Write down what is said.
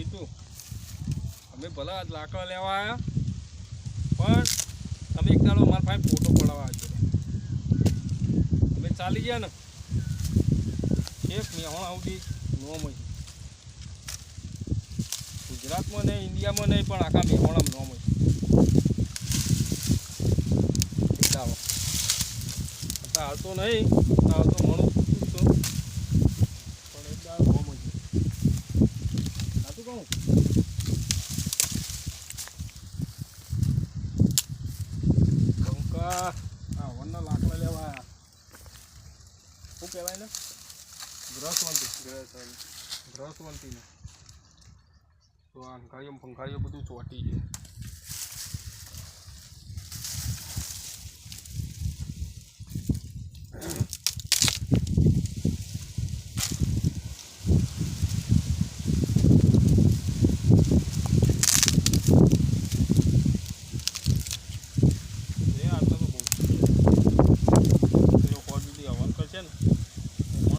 કીધું અમે ભલા આજ લાકડા લેવા આવ્યા પણ તમે એક દાડો મારા પાસે ફોટો પડાવવા આવજો અમે ચાલી ગયા ને એક મેહોણા સુધી નોમ હોય ગુજરાતમાં નહીં ઇન્ડિયામાં નહીં પણ આખા મેહોણામાં નોમ હોય એક દાડો અત્યારે હાલ તો નહીં હાલ તો ઘણું પૂછું છું પણ એક દાડો નોમ હોય સાચું કહું આ વનના લાકડા લેવા આવ્યા શું કહેવાય ને ગ્રસવંતી ને તો આ અંકાળીઓ પંખાળીઓ બધું ચોટી છે